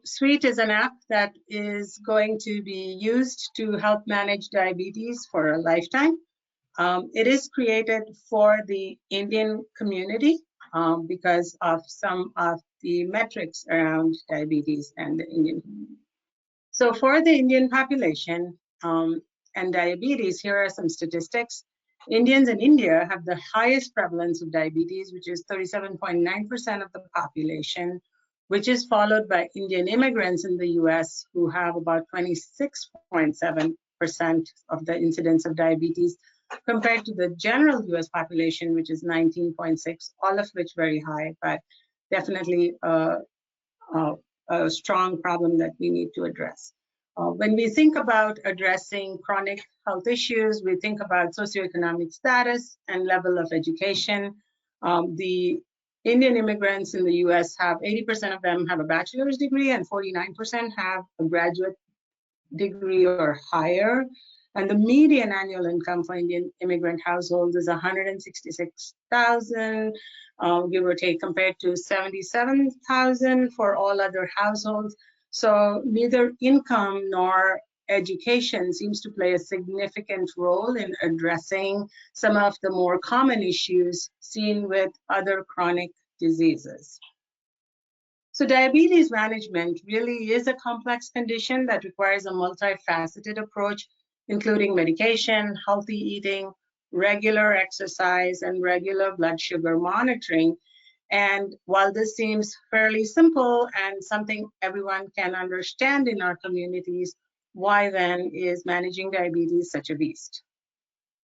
Sweet is an app that is going to be used to help manage diabetes for a lifetime. It is created for the Indian community because of some of the metrics around diabetes and the Indian community. So for the Indian population and diabetes, here are some statistics. Indians in India have the highest prevalence of diabetes, which is 37.9% of the population, which is followed by Indian immigrants in the US, who have about 26.7% of the incidence of diabetes, compared to the general US population, which is 19.6, all of which very high, but definitely a strong problem that we need to address. When we think about addressing chronic health issues, we think about socioeconomic status and level of education. The Indian immigrants in the US have 80% of them have a bachelor's degree and 49% have a graduate degree or higher. And the median annual income for Indian immigrant households is 166,000, give or take, compared to 77,000 for all other households. So neither income nor education seems to play a significant role in addressing some of the more common issues seen with other chronic diseases. So diabetes management really is a complex condition that requires a multifaceted approach, including medication, healthy eating, regular exercise, and regular blood sugar monitoring. And while this seems fairly simple and something everyone can understand in our communities, why then is managing diabetes such a beast?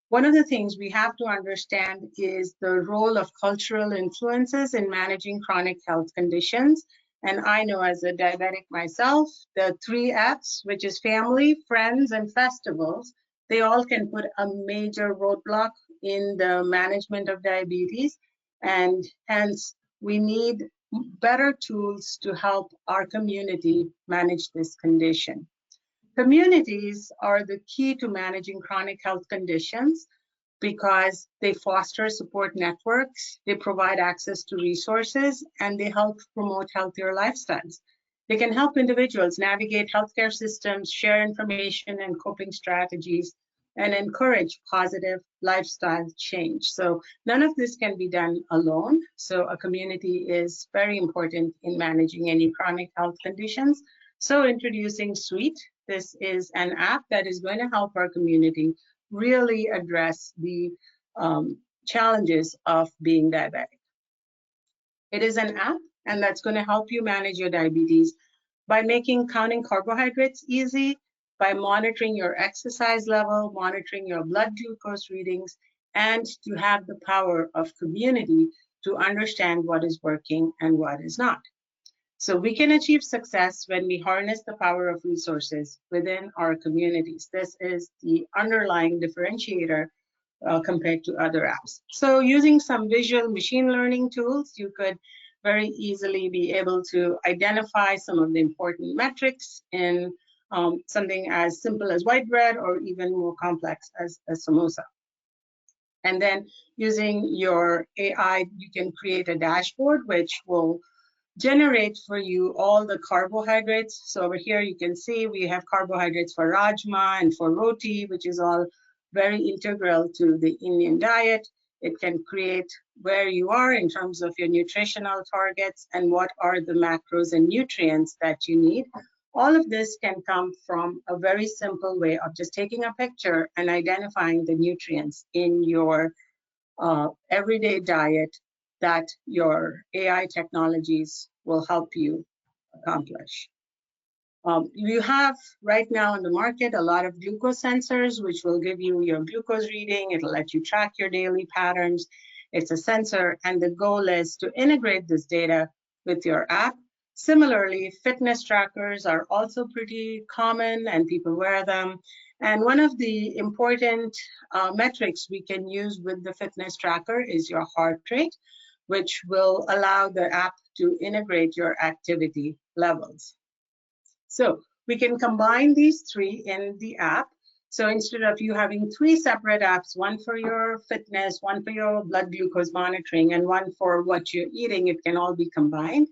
One of the things we have to understand is the role of cultural influences in managing chronic health conditions. And I know as a diabetic myself, the 3 F's, which is family, friends, and festivals, they all can put a major roadblock in the management of diabetes. And hence, we need better tools to help our community manage this condition. Communities are the key to managing chronic health conditions because they foster support networks, they provide access to resources, and they help promote healthier lifestyles. They can help individuals navigate healthcare systems, share information and coping strategies, and encourage positive lifestyle change. So none of this can be done alone. So a community is very important in managing any chronic health conditions. So introducing Sweet, this is an app that is going to help our community really address the challenges of being diabetic. It is an app, and that's going to help you manage your diabetes by making counting carbohydrates easy, by monitoring your exercise level, monitoring your blood glucose readings, and to have the power of community to understand what is working and what is not. So we can achieve success when we harness the power of resources within our communities. This is the underlying differentiator compared to other apps. So using some visual machine learning tools, you could very easily be able to identify some of the important metrics in something as simple as white bread or even more complex as a samosa. And then using your AI, you can create a dashboard which will generate for you all the carbohydrates. So over here you can see we have carbohydrates for rajma and for roti, which is all very integral to the Indian diet. It can create where you are in terms of your nutritional targets and what are the macros and nutrients that you need. All of this can come from a very simple way of just taking a picture and identifying the nutrients in your everyday diet that your AI technologies will help you accomplish. You have right now in the market a lot of glucose sensors, which will give you your glucose reading. It'll let you track your daily patterns. It's a sensor, and the goal is to integrate this data with your app. Similarly, fitness trackers are also pretty common and people wear them. And one of the important metrics we can use with the fitness tracker is your heart rate, which will allow the app to integrate your activity levels. So we can combine these 3 in the app. So instead of you having 3 separate apps, one for your fitness, one for your blood glucose monitoring, and one for what you're eating, it can all be combined.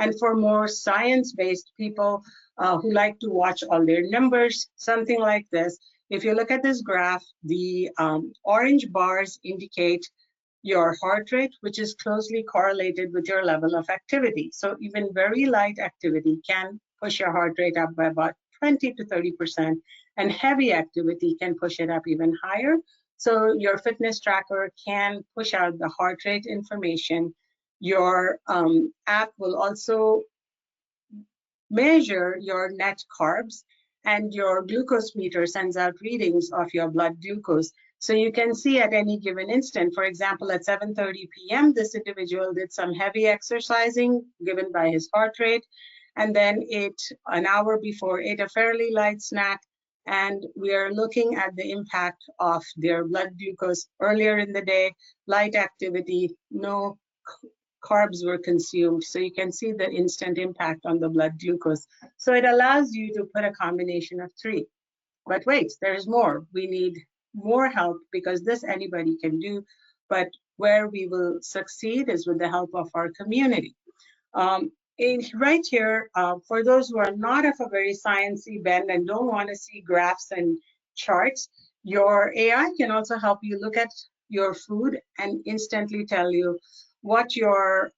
And for more science-based people who like to watch all their numbers, something like this, if you look at this graph, the orange bars indicate your heart rate, which is closely correlated with your level of activity. So even very light activity can push your heart rate up by about 20 to 30%, and heavy activity can push it up even higher. So your fitness tracker can push out the heart rate information. Your app will also measure your net carbs, and your glucose meter sends out readings of your blood glucose. So you can see at any given instant, for example, at 7:30 p.m., this individual did some heavy exercising given by his heart rate, and then ate an hour before, ate a fairly light snack. And we are looking at the impact of their blood glucose earlier in the day, light activity, no carbs were consumed. So you can see the instant impact on the blood glucose. So it allows you to put a combination of three. But wait, there's more. We need more help, because this anybody can do. But where we will succeed is with the help of our community. Right here, for those who are not of a very sciencey bent and don't want to see graphs and charts, your AI can also help you look at your food and instantly tell you what your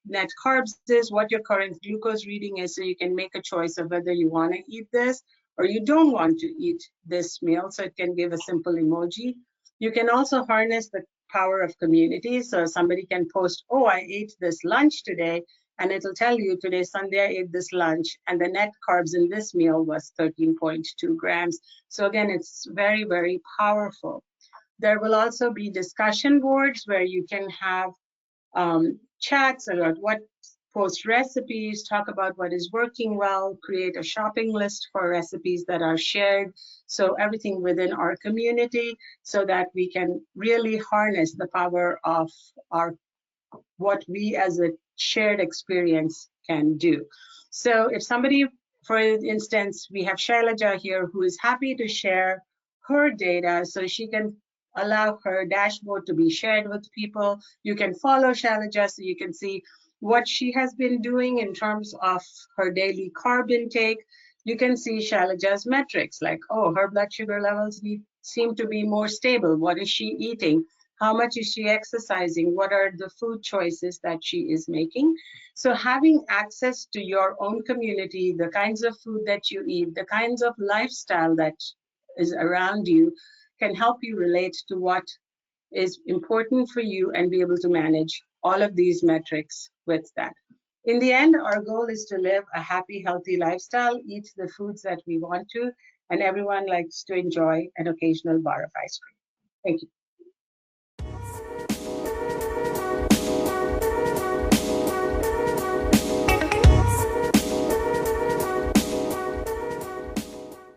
net carbs is, what your current glucose reading is, so you can make a choice of whether you want to eat this or you don't want to eat this meal. So it can give a simple emoji. You can also harness the power of community. So somebody can post, oh, I ate this lunch today, and it'll tell you today, Sunday, I ate this lunch, and the net carbs in this meal was 13.2 grams. So again, it's very, very powerful. There will also be discussion boards where you can have chats about what, post recipes, talk about what is working well, create a shopping list for recipes that are shared. So everything within our community, so that we can really harness the power of what we as a shared experience can do. So if somebody, for instance, we have Shailaja here who is happy to share her data, so she can allow her dashboard to be shared with people. You can follow Shailaja so you can see what she has been doing in terms of her daily carb intake. You can see Shailaja's metrics, like, oh, her blood sugar levels seem to be more stable. What is she eating? How much is she exercising? What are the food choices that she is making? So having access to your own community, the kinds of food that you eat, the kinds of lifestyle that is around you, can help you relate to what is important for you and be able to manage all of these metrics with that. In the end, our goal is to live a happy, healthy lifestyle, eat the foods that we want to, and everyone likes to enjoy an occasional bar of ice cream. Thank you.